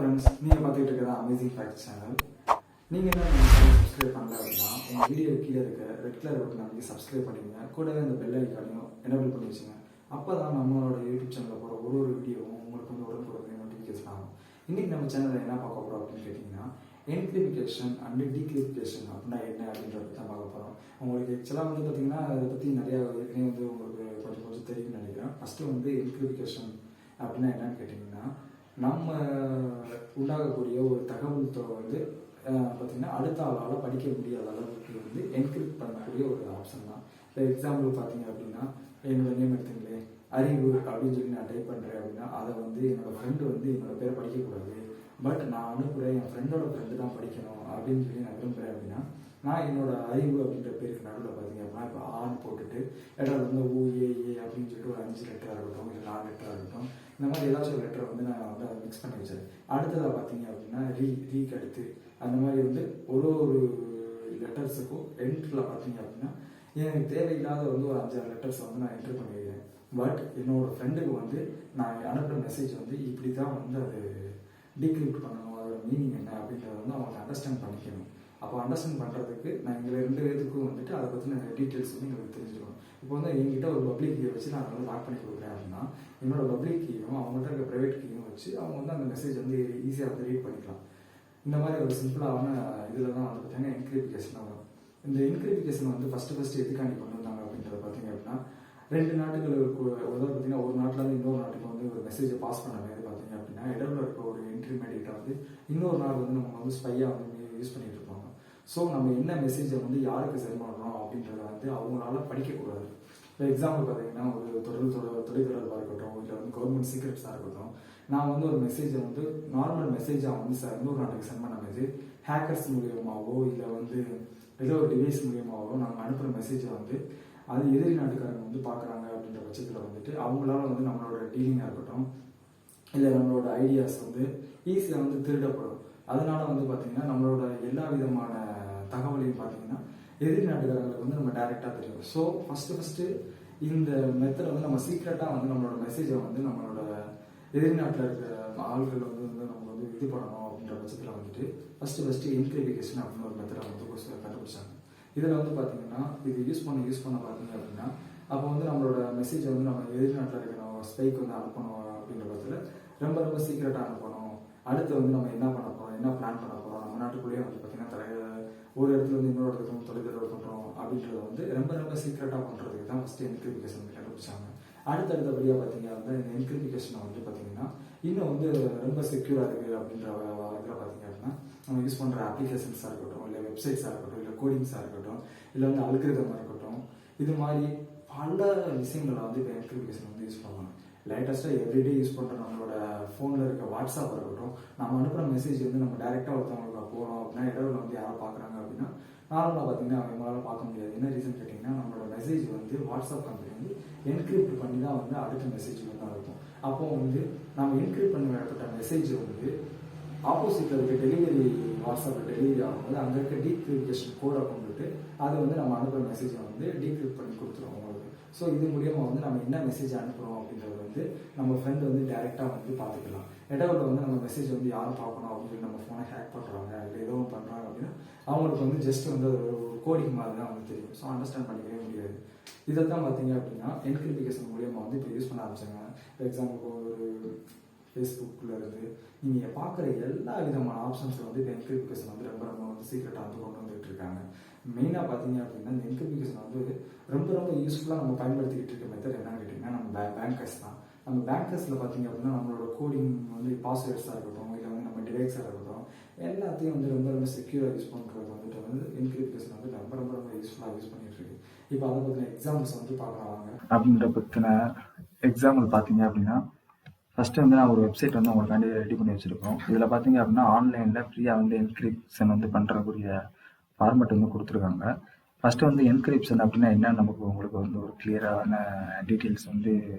Friends, நீங்கள் பார்த்துக்கிட்டு இருக்கிற அமேசிங் ஃபேக்ட் சேனல். நீங்கள் என்ன சப்ஸ்கிரைப் பண்ணல அப்படின்னா உங்கள் வீடியோ கீழே இருக்க ரெட் கலர் பட்டன் அமைக்க சப்ஸ்கிரைப் பண்ணிங்க. கூடவே அந்த பெல் ஐக்கானையும் எனேபிள் பண்ணி வச்சுங்க. அப்போ தான் நம்மளோட யூடியூப் சேனலில் போகிற ஒரு வீடியோவும் உங்களுக்கு வந்து உடனுக்குடன் நோட்டிஃபிகேஷன் ஆகும். இன்றைக்கி நம்ம சேனலில் என்ன பார்க்க போகிறோம் அப்படின்னு கேட்டிங்கன்னா, என்கிரிப்டிகேஷன் அண்ட் டீக்ரிப்டிகேஷன் அப்படின்னா என்ன அப்படின்றத பற்றி தான் பார்க்க போகிறோம். உங்களுக்கு ஆக்சுவலாக வந்து பார்த்திங்கன்னா அதை பற்றி நிறையா ஏற்கனவே வந்து உங்களுக்கு கொஞ்சம் தெரியும்னு நினைக்கிறேன். ஃபஸ்ட்டு வந்து என்கிரிப்டிகேஷன் அப்படின்னா என்னன்னு கேட்டிங்கன்னா, நம்ம உண்டாகக்கூடிய ஒரு தகவல் வந்து பார்த்திங்கன்னா அடுத்த ஆளால் படிக்க முடியாத அளவுக்கு வந்து என்கிரிப்ட் பண்ணக்கூடிய ஒரு ஆப்ஷன் தான். இப்போ எக்ஸாம்பிள் பார்த்தீங்க அப்படின்னா, என்னோட நேம் எடுத்துங்களே அறிவு அப்படின்னு சொல்லி நான் டைப் பண்ணுறேன் அப்படின்னா அதை வந்து என்னோடய ஃப்ரெண்டு வந்து என்னோட பேரை படிக்கக்கூடாது. பட் நான் அனுப்புகிறேன் என் ஃப்ரெண்டோட ஃப்ரெண்டு தான் படிக்கணும் அப்படின்னு சொல்லி நான் விரும்புகிறேன் அப்படின்னா, நான் என்னோட அறிவு அப்படின்ற பேருக்கு நடுவில் பார்த்தீங்க அப்படின்னா இப்போ ஆன் போட்டுட்டு இடம் வந்து ஏ அப்படின்னு சொல்லிட்டு ஒரு 5 லெட்டராக இருக்கட்டும், இல்லை 4 லெட்டராக இருக்கட்டும், இந்த மாதிரி ஏதாச்சும் ஒரு லெட்டரை வந்து நான் வந்து அதை மிக்ஸ் பண்ணி வச்சேன். அடுத்ததாக பார்த்தீங்க அப்படின்னா ரீக்கு அடுத்து அந்த மாதிரி வந்து ஒரு லெட்டர்ஸுக்கும் என்ட்ரில் பார்த்தீங்க அப்படின்னா எனக்கு தேவையில்லாத வந்து ஒரு 5-6 லெட்டர்ஸை வந்து நான் என்ட்ரு பண்ணிடுறேன். பட் என்னோடய ஃப்ரெண்டுக்கு வந்து நான் அனுப்புகிற மெசேஜ் வந்து இப்படி தான் வந்து அது டீக்ரிப்ட் பண்ணணும், அதோட மீனிங் என்ன அப்படின்றத வந்து அவங்க அண்டர்ஸ்டாண்ட் பண்ணிக்கணும். அப்போ அண்டர்ஸ்டாண்ட் பண்ணுறதுக்கு நான் எங்களை 2 பேருக்கும் வந்துட்டு அதை பற்றின டீட்டெயில்ஸ் வந்து எங்களுக்கு தெரிஞ்சுக்கணும். இப்போ வந்து என்கிட்ட ஒரு பப்ளிக் கீயை வச்சு நான் அதை வந்து லாக் பண்ணி கொடுக்குறேன் அப்படின்னா, என்னோட பப்ளிக் கீயும் அவங்கள்ட்ட இருக்க ப்ரைவேட் கீயும் வச்சு அவங்க வந்து அந்த மெசேஜ் வந்து ஈஸியாக வந்து ரீட் பண்ணிக்கலாம். இந்த மாதிரி ஒரு சிம்பிளான இதில் தான் வந்து பார்த்தீங்கன்னா என்கிரிப்டிகேஷன் வரும். இந்த என்கிரிப்டிகேஷன் வந்து ஃபஸ்ட்டு எதுக்காண்டி கொண்டு வந்தாங்க அப்படின்றத பார்த்தீங்க அப்படின்னா, 2 நாட்டுகளுக்கு அதாவது பார்த்தீங்கன்னா ஒரு நாட்டிலேருந்து இன்னொரு நாட்டுக்கு வந்து ஒரு மெசேஜை பாஸ் பண்ண மாதிரி பார்த்தீங்க அப்படின்னா இடத்துல இருக்க ஒரு இன்டர்மீடியேட்டை வந்து இன்னொரு நாள் வந்து நம்ம வந்து ஸ்பையாக வந்து யூஸ் பண்ணிட்டு இருப்பாங்க. ஸோ நம்ம என்ன மெசேஜை வந்து யாருக்கு சென்ட் பண்ணுறோம் அப்படின்றத வந்து அவங்களால படிக்கக்கூடாது. இப்போ எக்ஸாம்பிள் பார்த்தீங்கன்னா ஒரு தொலைத்தொடர்பாக இருக்கட்டும், இல்லை வந்து கவர்மெண்ட் சீக்ரெட்ஸாக இருக்கட்டும், நான் வந்து ஒரு மெசேஜை வந்து நார்மல் மெசேஜாக வந்து இன்னொரு நாட்டுக்கு சென்ட் பண்ண மெசேஜ் ஹேக்கர்ஸ் மூலியமாகவோ இல்லை வந்து ஏதோ ஒரு டிவைஸ் மூலியமாகவோ நாங்கள் அனுப்புகிற மெசேஜை வந்து அது எதிரி நாட்டுக்காரங்க வந்து பார்க்குறாங்க அப்படின்ற பட்சத்தில் வந்துட்டு அவங்களால வந்து நம்மளோட டீலிங்காக இருக்கட்டும், இல்லை நம்மளோட ஐடியாஸ் வந்து ஈஸியாக வந்து திருடப்படும். அதனால வந்து பார்த்திங்கன்னா நம்மளோட எல்லா விதமான தகவலையும் பார்த்திங்கன்னா எதிரி நாட்டுக்காரங்களுக்கு வந்து நம்ம டைரெக்டாக தெரியும். ஸோ ஃபஸ்ட்டு இந்த மெத்தட் வந்து நம்ம சீக்ரெட்டாக வந்து நம்மளோட மெசேஜை வந்து நம்மளோட எதிரி நாட்டில் இருக்கிற ஆள்கள் வந்து நம்ம வந்து இது பண்ணணும் அப்படின்ற பட்சத்தில் வந்துட்டு ஃபஸ்ட்டு என்கிரிப்டிகேஷன் அப்படின்னு ஒரு மெத்தடை வந்து கண்டுபிடிச்சாங்க. இதில் வந்து பார்த்திங்கன்னா இது யூஸ் பண்ண பார்த்தீங்க அப்படின்னா அப்போ வந்து நம்மளோட மெசேஜை வந்து நம்ம எதிரி நாட்டில் இருக்கிற ஸ்பைக்கு வந்து அனுப்பணும் அப்படின்ற பட்சத்தில் ரொம்ப சீக்ரெட்டாக அனுப்பணும். அடுத்து வந்து நம்ம என்ன பண்ண போகிறோம், என்ன பிளான் பண்ண போகிறோம், நம்ம நாட்டுக்குள்ளேயே வந்து பார்த்திங்கன்னா ஒரு இடத்துல வந்து இன்னொரு இடத்துக்கு தொலைதொடர்பு பண்ணுறோம் அப்படின்றத வந்து ரொம்ப சீக்ரெட்டாக பண்ணுறதுக்கு தான் ஃபஸ்ட்டு என்கிரிப்டிகேஷன் வந்து கண்டுபிடிச்சாங்க. அடுத்தபடியாக பார்த்தீங்க அப்படின்னா இந்த என்கிரிப்டிகேஷனை வந்து பார்த்திங்கன்னா இன்னும் வந்து ரொம்ப செக்யூராக இருக்குது அப்படின்ற இதில் பார்த்தீங்க அப்படின்னா நம்ம யூஸ் பண்ணுற அப்ளிகேஷன்ஸாக இருக்கட்டும், இல்லை வெப்சைட்ஸாக இருக்கட்டும், இல்லை கோடிங்ஸாக இருக்கட்டும், இல்லை வந்து அல்கிரிதமாக இருக்கட்டும், இது மாதிரி பல விஷயங்களை வந்து இப்போ என்கிரிப்டிகேஷன் வந்து யூஸ் பண்ணுவாங்க. லேட்டஸ்ட்டாக எவ்ரிடே யூஸ் பண்ணுற நம்மளோட ஃபோனில் இருக்க வாட்ஸ்அப் இருக்கட்டும், நம்ம அனுப்புகிற மெசேஜ் வந்து நம்ம டேரெக்டாக ஒருத்தவங்களுக்கு போகிறோம் அப்படின்னா இடத்துல வந்து யாரை பார்க்குறாங்க அப்படின்னா நார்மலாக பார்த்தீங்கன்னா அவங்களால பார்க்க முடியாது. என்ன ரீசன் கேட்டிங்கன்னா நம்மளோட மெசேஜ் வந்து வாட்ஸ்அப் கம்பெனி வந்து என்கிரிப்ட் பண்ணி தான் வந்து அடுத்த மெசேஜ் வந்து இருக்கும். அப்போ வந்து நம்ம என்கிரிப்ட் பண்ணப்பட்ட மெசேஜ் வந்து ஆப்போசிட்டில் இருக்க டெலிவரி வாட்ஸ்அப்பில் டெலிவரி ஆகும்போது அங்கே இருக்க டீக்ரிப்டிகேஷன் கோடை கொண்டுட்டு அது வந்து நம்ம அனுப்புகிற மெசேஜை வந்து டீக்ரிப்ட் பண்ணி கொடுத்துருவோம் அவங்களுக்கு. ஸோ இது மூலியமாக வந்து நம்ம என்ன மெசேஜ் அனுப்புகிறோம் அப்படின்றது வந்து நம்ம ஃப்ரெண்டு வந்து டேரெக்டாக வந்து பார்த்துக்கலாம். இடவுல வந்து நம்ம மெசேஜ் வந்து யாரும் பார்க்கணும் அப்படின்னு சொல்லி நம்ம ஃபோனை ஹேக் பண்ணுறாங்க இல்லை ஏதோ பண்ணுறாங்க அப்படின்னா அவங்களுக்கு வந்து ஜஸ்ட் வந்து ஒரு கோடிங் மாதிரி தான் வந்து தெரியும். ஸோ அண்டர்ஸ்டாண்ட் பண்ணிக்கவே முடியாது. இதை தான் பார்த்தீங்க அப்படின்னா என்கிரிப்டிகேஷன் மூலியமாக வந்து இப்போ யூஸ் பண்ண ஆரம்பிச்சாங்க. ஃபார் எக்ஸாம்பிள் ஒரு ஃபேஸ்புக்கில் இருந்து நீங்கள் பார்க்குற எல்லா விதமான ஆப்ஷன்ஸில் வந்து இப்போ என்கிரிப்டிகேஷன் வந்து ரொம்ப வந்து சீக்கிரட்டாக வந்து கொண்டு வந்துட்டு இருக்காங்க. மெயினாக பார்த்தீங்க அப்படின்னா இந்த என்கிரிப்டிகேஷன் வந்து ரொம்ப யூஸ்ஃபுல்லாக நம்ம பயன்படுத்திக்கிட்டு இருக்க மெத்தட் என்னன்னு கேட்டிங்கன்னா நம்ம பேங்கர்ஸ் தான். நம்ம பேங்கர்ஸில் பார்த்தீங்க அப்படின்னா நம்மளோட கோடிங் வந்து பாஸ்வேர்ட்ஸாக இருக்கட்டும், இல்லை வந்து நம்ம டிவைஸாக இருக்கட்டும், எல்லாத்தையும் வந்து ரொம்ப செக்யூராக யூஸ் பண்ணுறது வந்துட்டு வந்து என்கிரிப்டிகேஷன் வந்து ரொம்ப யூஸ்ஃபுல்லாக யூஸ் பண்ணிட்டு இருக்கு. இப்போ அதை பற்றின எக்ஸாம்பிள்ஸ் வந்து பார்க்குறாங்க. அப்படின்ற பற்றின எக்ஸாம்பிள் பார்த்தீங்க அப்படின்னா ஃபஸ்ட்டு வந்து நான் ஒரு வெப்சைட் வந்து உங்களுக்காண்டி ரெடி பண்ணி வச்சுருக்கோம். இதில் பார்த்தீங்க அப்படின்னா ஆன்லைனில் ஃப்ரீயாக வந்து என்கிரிப்ஷன் வந்து பண்ணுறக்கூடிய ஃபார்மெட் வந்து கொடுத்துருக்காங்க. ஃபஸ்ட்டு வந்து என்கிரிப்ஷன் அப்படின்னா என்ன நமக்கு உங்களுக்கு வந்து ஒரு கிளியரான டீட்டெயில்ஸ் வந்து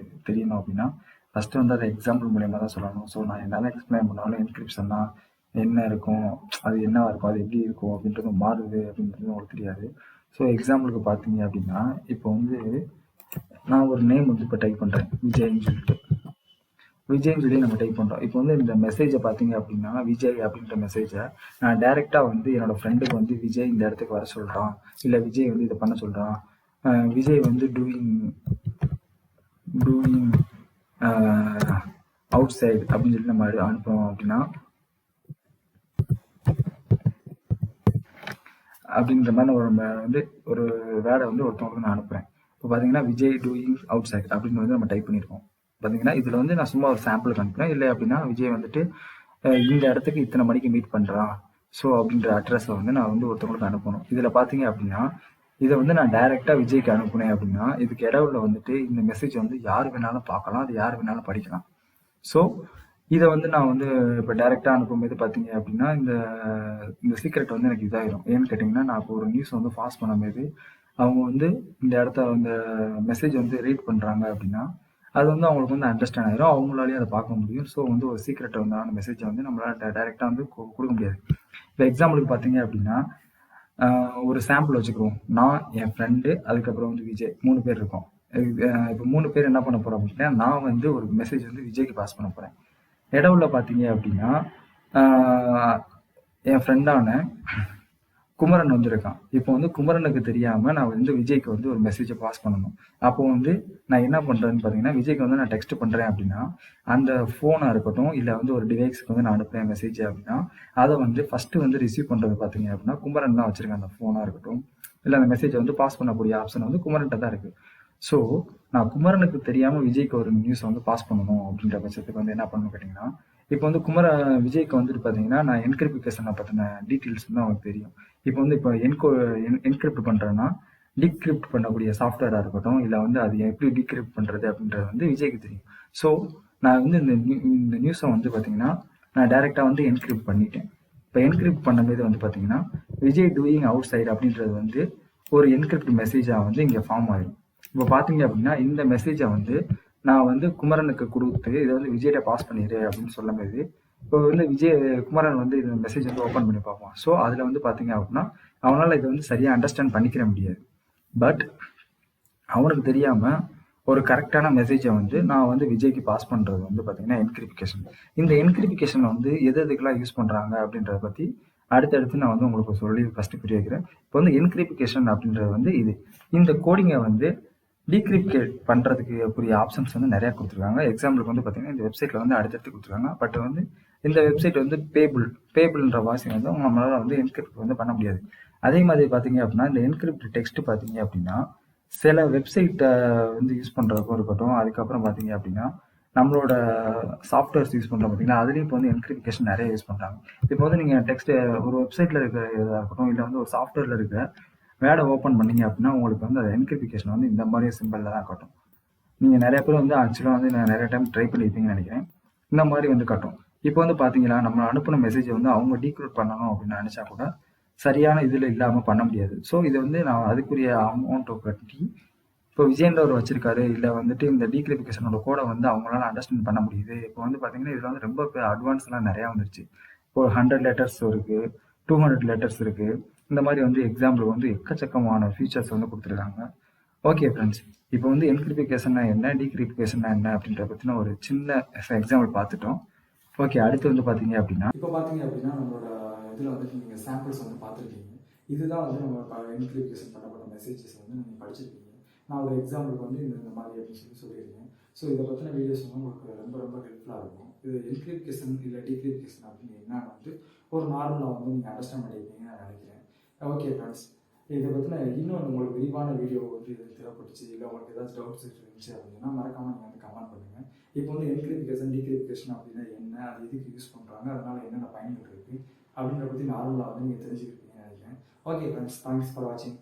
தெரியணும் அப்படின்னா ஃபஸ்ட்டு வந்து அதை எக்ஸாம்பிள் மூலியமாக தான் சொல்லணும். ஸோ நான் என்னால் எக்ஸ்பிளைன் பண்ணாலும் என்கிரிப்ஷன்னா என்ன இருக்கும், அது என்னவாக இருக்கும், அது எப்படி இருக்கும் அப்படின்றது மாறுது அப்படின்றது உங்களுக்கு தெரியாது. ஸோ எக்ஸாம்பிளுக்கு பார்த்தீங்க அப்படின்னா இப்போ வந்து நான் ஒரு நேம் வந்து இப்போ டைப் பண்ணுறேன் விஜய்ன்னு சொல்லிட்டு. விஜய்னு சொல்லி நம்ம டைப் பண்ணுறோம். இப்போ வந்து இந்த மெசேஜை பார்த்தீங்க அப்படின்னா, விஜய் அப்படின்ற மெசேஜை நான் டைரெக்டாக வந்து என்னோட ஃப்ரெண்டுக்கு வந்து விஜய் இந்த இடத்துக்கு வர சொல்கிறான், இல்லை விஜய் வந்து இதை பண்ண சொல்கிறான், விஜய் வந்து டூயிங் அவுட் சைடு அப்படின்னு சொல்லி நம்ம அனுப்புகிறோம் அப்படின்னா, அப்படின்ற மாதிரி நம்ம வந்து ஒரு வேர்டை வந்து ஒருத்தவங்களுக்கு நான் அனுப்புகிறேன். இப்போ பார்த்தீங்கன்னா விஜய் டூயிங் அவுட் சைட் அப்படின்னு வந்து நம்ம டைப் பண்ணியிருக்கோம். பார்த்தீங்கன்னா இதில் வந்து நான் சும்மா ஒரு சாம்பிளுக்கு அனுப்புகிறேன். இல்லை அப்படின்னா விஜய் வந்துட்டு இந்த இடத்துக்கு இத்தனை மணிக்கு மீட் பண்ணுறான் ஸோ அப்படின்ற அட்ரஸை வந்து நான் வந்து ஒருத்தவங்களுக்கு அனுப்பணும். இதில் பார்த்தீங்க அப்படின்னா இதை வந்து நான் டைரெக்டாக விஜய்க்கு அனுப்புனேன் அப்படின்னா இதுக்கு இடவுல வந்துட்டு இந்த மெசேஜ் வந்து யார் வேணாலும் பார்க்கலாம், அது யார் வேணாலும் படிக்கலாம். ஸோ இதை வந்து நான் வந்து இப்போ டைரெக்டாக அனுப்பும்போது பார்த்தீங்க அப்படின்னா இந்த சீக்ரெட் வந்து எனக்கு இதாகிடும். ஏன்னு கேட்டிங்கன்னா நான் இப்போ ஒரு நியூஸ் வந்து பாஸ் பண்ணும்போது அவங்க வந்து இந்த இடத்த இந்த மெசேஜ் வந்து ரீட் பண்ணுறாங்க அப்படின்னா அது வந்து அவங்களுக்கு வந்து அண்டர்ஸ்டாண்ட் ஆகிடும், அவங்களாலேயும் அதை பார்க்க முடியும். ஸோ வந்து ஒரு சீக்ரெட்டை வந்து அந்த மெசேஜை வந்து நம்மளால் டைரெக்டாக வந்து கொடுக்க முடியாது. இப்போ எக்ஸாம்பிளுக்கு பார்த்தீங்க அப்படின்னா ஒரு சாம்பிள் வச்சுக்கிறோம். நான், என் ஃப்ரெண்டு, அதுக்கப்புறம் வந்து விஜய் 3 பேர் இருக்கோம். இப்போ 3 பேர் என்ன பண்ண போகிறோம் அப்படின்னா நான் வந்து ஒரு மெசேஜ் வந்து விஜய்க்கு பாஸ் பண்ண போகிறேன். இடவுல பார்த்தீங்க அப்படின்னா என் ஃப்ரெண்டான குமரன் வந்திருக்கான். இப்போ வந்து குமரனுக்கு தெரியாமல் நான் வந்து விஜய்க்கு வந்து ஒரு மெசேஜை பாஸ் பண்ணணும். அப்போ வந்து நான் என்ன பண்ணுறேன்னு பார்த்தீங்கன்னா விஜய்க்கு வந்து நான் டெக்ஸ்ட் பண்ணுறேன் அப்படின்னா அந்த ஃபோனாக இருக்கட்டும் இல்லை வந்து ஒரு டிவைஸ்க்கு வந்து நான் அனுப்புகிறேன் மெசேஜ் அப்படின்னா அதை வந்து ஃபஸ்ட்டு வந்து ரிசீவ் பண்ணுறது பார்த்தீங்க அப்படின்னா குமரன் தான் வச்சுருக்கேன். அந்த ஃபோனாக இருக்கட்டும் இல்லை அந்த மெசேஜை வந்து பாஸ் பண்ணக்கூடிய ஆப்ஷன் வந்து குமரன்கிட்ட தான் இருக்குது. ஸோ நான் குமரனுக்கு தெரியாமல் விஜய்க்கு ஒரு நியூஸை வந்து பாஸ் பண்ணணும் அப்படின்ற பட்சத்துக்கு வந்து என்ன பண்ணணும் கேட்டிங்கன்னா இப்போ வந்து விஜய்க்கு வந்துட்டு பார்த்தீங்கன்னா நான் என்கிரிப்டிகேஷனை பற்றின டீட்டெயில்ஸ் வந்து அவங்களுக்கு தெரியும். இப்போ வந்து இப்போ என்கிரிப்ட் பண்ணுறேன்னா டீக்ரிப்ட் பண்ணக்கூடிய சாஃப்ட்வேராக இருக்கட்டும் இல்லை வந்து அது எப்படி டீக்ரிப்ட் பண்ணுறது அப்படின்றது வந்து விஜய்க்கு தெரியும். ஸோ நான் வந்து இந்த நியூஸை வந்து பார்த்தீங்கன்னா நான் டைரெக்டாக வந்து என்கிரிப்ட் பண்ணிட்டேன். இப்போ என்கிரிப்ட் பண்ணும்போது வந்து பார்த்தீங்கன்னா விஜய் டூயிங் அவுட் சைடு அப்படின்றது வந்து ஒரு என்கிரிப்ட் மெசேஜாக வந்து இங்கே ஃபார்ம் ஆகிடும். இப்போ பார்த்தீங்க அப்படின்னா இந்த மெசேஜை வந்து நான் வந்து குமரனுக்கு கொடுத்து இதை வந்து விஜய்கிட்ட பாஸ் பண்ணிடு அப்படின்னு சொல்லும்போது இப்போ வந்து குமரன் வந்து இந்த மெசேஜ் வந்து ஓப்பன் பண்ணி பார்ப்பான். ஸோ அதில் வந்து பார்த்தீங்க அப்படின்னா அவனால் இதை வந்து சரியாக அண்டர்ஸ்டாண்ட் பண்ணிக்கிற முடியாது. பட் அவனுக்கு தெரியாமல் ஒரு கரெக்டான மெசேஜை வந்து நான் வந்து விஜய்க்கு பாஸ் பண்ணுறது வந்து பார்த்தீங்கன்னா என்கிரிப்டிகேஷன். இந்த என்கிரிப்டிகேஷன் வந்து எதுக்கெல்லாம் யூஸ் பண்ணுறாங்க அப்படின்றத பற்றி அடுத்தடுத்து நான் வந்து உங்களுக்கு சொல்லி ஃபஸ்ட்டு புரிய வைக்கிறேன். இப்போ வந்து என்கிரிப்டிகேஷன் அப்படின்றது வந்து இந்த கோடிங்கை வந்து டீக்ரிப்டேட் பண்ணுறதுக்கு புரிய ஆப்ஷன்ஸ் வந்து நிறையா கொடுத்துருக்காங்க. எக்ஸாம்பிளுக்கு வந்து பார்த்தீங்கன்னா இந்த வெப்சைட்டில் வந்து அடுத்தடுத்து கொடுத்துருக்காங்க. பட் வந்து இந்த வெப்சைட் வந்து பேபிள்ன்ற வாசிங் வந்து நம்மளால் வந்து என்கிரிப்ட் வந்து பண்ண முடியாது. அதே மாதிரி பார்த்தீங்க அப்படின்னா இந்த என்கிரிப்ட் டெக்ஸ்ட் பார்த்தீங்க அப்படின்னா சில வெப்சைட்டை வந்து யூஸ் பண்ணுறதுக்கும் இருக்கட்டும், அதுக்கப்புறம் பார்த்தீங்க அப்படின்னா நம்மளோட சாஃப்ட்வேர்ஸ் யூஸ் பண்ணுறோம் பார்த்தீங்கன்னா அதுலேயும் இப்போ வந்து என்கிரிப்டிகேஷன் நிறைய யூஸ் பண்ணுறாங்க. இப்போ வந்து நீங்கள் டெக்ஸ்ட் ஒரு வெப்சைட்டில் இருக்கிற இதாக இருக்கட்டும் இல்லை வந்து ஒரு சாஃப்ட்வேரில் இருக்கிற வேர்டை ஓப்பன் பண்ணீங்க அப்படின்னா உங்களுக்கு வந்து அது என்கிரிப்டிகேஷன் வந்து இந்த மாதிரி சிம்பிளில் தான் காட்டும். நீங்கள் நிறைய பேர் வந்து ஆக்சுவலாக வந்து நான் நிறைய டைம் ட்ரை பண்ணியிருப்பீங்கன்னு நினைக்கிறேன். இந்த மாதிரி வந்து காட்டும். இப்போ வந்து பார்த்தீங்களா நம்ம அனுப்பின மெசேஜை வந்து அவங்க டீக்ரிப்ட் பண்ணணும் அப்படின்னு நினச்சா கூட சரியான இதில் இல்லாமல் பண்ண முடியாது. ஸோ இதை வந்து நான் அதுக்குரிய அமௌண்ட்டை கட்டி இப்போ விஜயன்றவர் வச்சிருக்காரு இல்லை வந்துட்டு இந்த டீக்ரிப்டிகேஷனோட கோடை வந்து அவங்களால அண்டர்ஸ்டாண்ட் பண்ண முடியுது. இப்போ வந்து பார்த்தீங்கன்னா இதில் வந்து ரொம்ப அட்வான்ஸ்லாம் நிறையா வந்துருச்சு. இப்போ 100 லெட்டர்ஸ் இருக்குது, 200 லெட்டர்ஸ் இருக்குது. இந்த மாதிரி வந்து எக்ஸாம்பிள் வந்து எக்கச்சக்கமான ஃபீச்சர்ஸ் வந்து கொடுத்துருக்காங்க. ஓகே ஃப்ரெண்ட்ஸ், இப்போ வந்து என்கிரிப்டிகேஷன்னா என்ன, டீக்ரிப்டிகேஷன்னா என்ன அப்படின்ற பற்றின ஒரு சின்ன எக்ஸாம்பிள் பார்த்துட்டோம். ஓகே, அடுத்து வந்து பார்த்தீங்க அப்படின்னா இப்போ பார்த்தீங்க அப்படின்னா நம்மளோட இதில் வந்துட்டு நீங்கள் சாம்பிள்ஸ் வந்து பார்த்துருக்கீங்க. இதுதான் வந்து நம்ம என்கிரிப்டிகேஷன் பண்ணப்பட்ட மெசேஜஸ் வந்து நீங்கள் படிச்சிருக்கீங்க. நான் ஒரு எக்ஸாம்பிளுக்கு வந்து இந்த மாதிரி அப்படின்னு சொல்லியிருக்கேன். ஸோ இதை பற்றின வீடியோஸ் வந்து உங்களுக்கு ரொம்ப ரொம்ப ஹெல்ப்ஃபுல்லாக இருக்கும். இது என்கிரிப்டிகேஷன் இல்லை டீக்ரிப்டிகேஷன் அப்படின்னு என்னன்னு வந்து ஒரு நார்மலாக வந்து நீங்கள் அண்டர்ஸ்டாண்ட் பண்ணியிருப்பீங்கன்னு நான் நினைக்கிறேன். ஓகே ஃப்ரெண்ட்ஸ், இதை பற்றின இன்னும் உங்களுக்கு விரிவான வீடியோ வந்து இது தேவைப்பட்டுச்சு இல்லை உங்களுக்கு ஏதாச்சும் டவுட்ஸ் இருந்துச்சு அப்படின்னா மறக்காமல் நீங்கள் வந்து கமெண்ட் பண்ணுங்கள். இப்போ வந்து என்கிரிப்டிகேஷன் டீக்ரிப்டிகேஷன் அப்படின்னா என்ன, அது எதுக்கு யூஸ் பண்ணுறாங்க, அதனால் என்னென்ன பயன்கள் இருக்குது அப்படின்ற பற்றி நார்மலாக வந்து நீங்கள் தெரிஞ்சுக்கிட்டீங்கன்னு நினைக்கிறேன். ஓகே ஃப்ரெண்ட்ஸ், தேங்க்ஸ் ஃபார் வாட்சிங்.